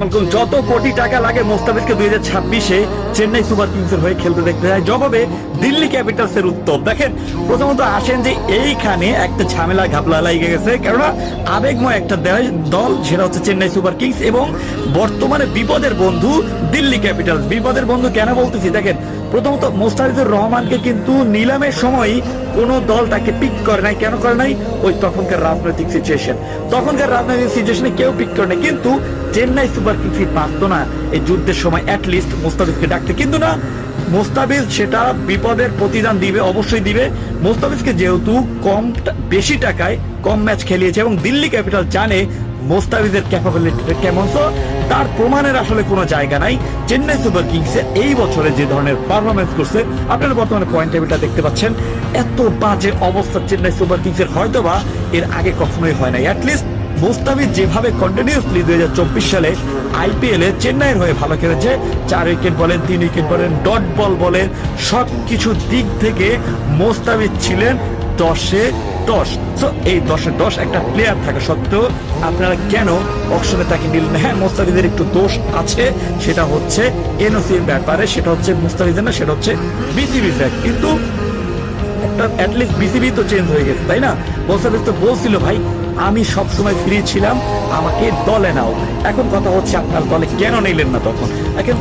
যত কোটি টাকা লাগে মোস্তাফিজকে 2026-এ চেন্নাই সুপার কিংস এর হয়ে খেলতে দেখতে যায়, জবাবে দিল্লি ক্যাপিটালস এর উত্তর দেখেন। প্রথমত আসেন যে এইখানে একটা ঝামেলা ঘাপলা লেগে গেছে, কেননা আবেগময় একটা দল, সেটা হচ্ছে চেন্নাই সুপার কিংস, এবং বর্তমানে বিপদের বন্ধু দিল্লি ক্যাপিটালস। বিপদের বন্ধু কেন বলতেছি দেখেন, প্রথমত মোস্তাফিজুর রহমানকে কিন্তু নিলামের সময় কোন দল তাকে পিক করে নাই। কেন করে নাই? ওই তখনকার রাজনৈতিক সিচুয়েশনে কেউ পিক করে নাই। কিন্তু চেন্নাই সুপার কিংস পারতো না এই যুদ্ধের সময় অ্যাটলিস্ট মোস্তাফিজকে ডাকতে, কিন্তু না, মোস্তাফিজ সেটা বিপদের প্রতিদান দিবে, অবশ্যই দিবে। মোস্তাফিজকে যেহেতু বেশি টাকায় কম ম্যাচ খেলিয়েছে এবং দিল্লি ক্যাপিটাল জানে মোস্তাফিজের ক্যাপাবিলিটি কেমন, তো তার প্রমাণের আসলে কোনো জায়গা নাই। চেন্নাই সুপার কিংসে এই বছরে যে ধরনের পারফরমেন্স করছে, আপনারা বর্তমানে পয়েন্ট টেবিলটা দেখতে পাচ্ছেন, এত বাজে অবস্থা চেন্নাই সুপার কিংসের হয়তোবা এর আগে কখনোই হয় নাই। অ্যাটলিস্ট মোস্তাফিজ যেভাবে কন্টিনিউসলি 2024 সালে আইপিএল এ চেন্নাইয়ের হয়ে ভালো খেলেছে, 4 উইকেট বলেন, 3 উইকেট বলেন, ডট বল বলেন, সবকিছু দিক থেকে মোস্তাফিজ ছিলেন 10-এ 10। সো এই 10-এ 10 একটা প্লেয়ার থাকা সত্ত্বেও আপনারা কেন অকশনে তাকে নিলেন? হ্যাঁ, মোস্তাফিজের একটু দোষ আছে, সেটা হচ্ছে এনওসির ব্যাপারে, সেটা হচ্ছে মুস্তাফিজের না, সেটা হচ্ছে বিসিবি ফ্যাক্ট। কিন্তু একটা অ্যাটলিস্ট বিসিবি তো চেঞ্জ হয়ে গেছে, তাই না? মোস্তাফিজ তো বলছিল, ভাই আমি সব সময় ফ্রি ছিলাম, আমাকে দলে নাও। এখন কথা হচ্ছে আপনার দলে কেন নিলেন না তখন? এখন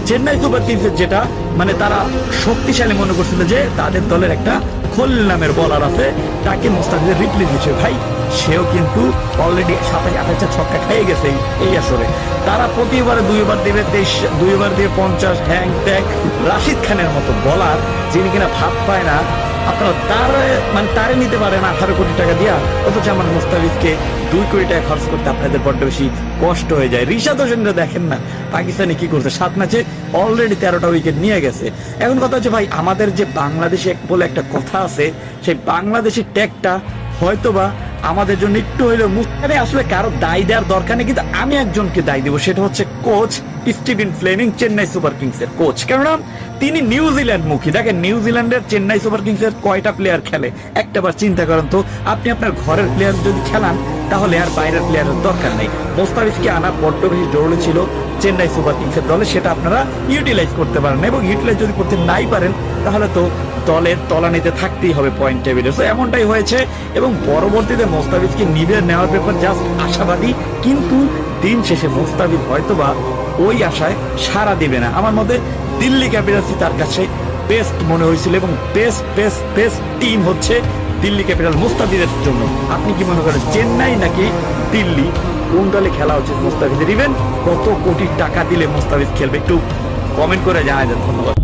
চেন্নাই সুপার কিংসের যেটা মানে তারা শক্তিশালী মনে করছিল যে তাদের দলের একটা খোল নামের বলার আছে, তাকে মোস্তাফিজের রিপ্লেস দিচ্ছে। ভাই সেও কিন্তু অলরেডি 27-28 ছক্কা খেয়ে গেছে এই আসরে। তারা প্রতি ওভারে 2 ওভার দেবে 23, 2 ওভার দিয়ে 50, হ্যাং ট্যাগ রাশিদ খানের মতো বলার, যিনি কিনা ভাত পায় না, আপনারা তারে নিতে পারেন 18 কোটি টাকা দিয়া, অথচ আমার মোস্তাফিজকে 2 কোটি টাকা খরচ করতে আপনাদের বড্ড বেশি কষ্ট হয়ে যায়। রিশাদ হোসেনরা দেখেন না পাকিস্তানে কি করছে, 7 ম্যাচে অলরেডি 13টা উইকেট নিয়ে গেছে। এখন কথা হচ্ছে ভাই, আমাদের যে বাংলাদেশে বলে একটা কথা আছে, সেই বাংলাদেশের ট্যাগটা হয়তোবা আমাদের জন্য একটু হইলেও মুস্তাফিজ আসলে কারো দায় দেওয়ার দরকার নেই, কিন্তু আমি একজনকে দায় দেবো, সেটা হচ্ছে coach Steven Fleming, Chennai super kings এর কোচ। কেননা তিনি নিউজিল্যান্ড মুখী। দেখেন নিউজিল্যান্ডের চেন্নাই সুপার কিংস এর কয়টা প্লেয়ার খেলে একটাবার চিন্তা করেন তো। আপনি আপনার ঘরের প্লেয়ার যদি খেলান, তাহলে আর বাইরের প্লেয়ারের দরকার নেই। মোস্তাফিজকে আনা বড্ড বেশি জরুরি ছিল চেন্নাই সুপার কিংস এর দলে, সেটা আপনারা ইউটিলাইজ করতে পারেন, এবং ইউটিলাইজ যদি করতে নাই পারেন তাহলে তো দলের তলানিতে থাকতেই হবে পয়েন্ট টেবিলে। তো এমনটাই হয়েছে, এবং পরবর্তীতে মোস্তাফিজকে নিবে নেওয়ার ব্যাপার জাস্ট আশাবাদী, কিন্তু দিন শেষে মোস্তাফিজ হয়তোবা ওই আশায় সাড়া দিবে না। আমার মতে দিল্লি ক্যাপিটালসই তার কাছে বেস্ট মনে হয়েছিল, এবং বেস্ট টিম হচ্ছে দিল্লি ক্যাপিটাল মুস্তাফিজের জন্য। আপনি কি মনে করেন, চেন্নাই নাকি দিল্লি, কোন দলে খেলা উচিত মুস্তাফিজের? ইভেন কত কোটি টাকা দিলে মুস্তাফিজ খেলবে? একটু কমেন্ট করে জানাই দেন। ধন্যবাদ।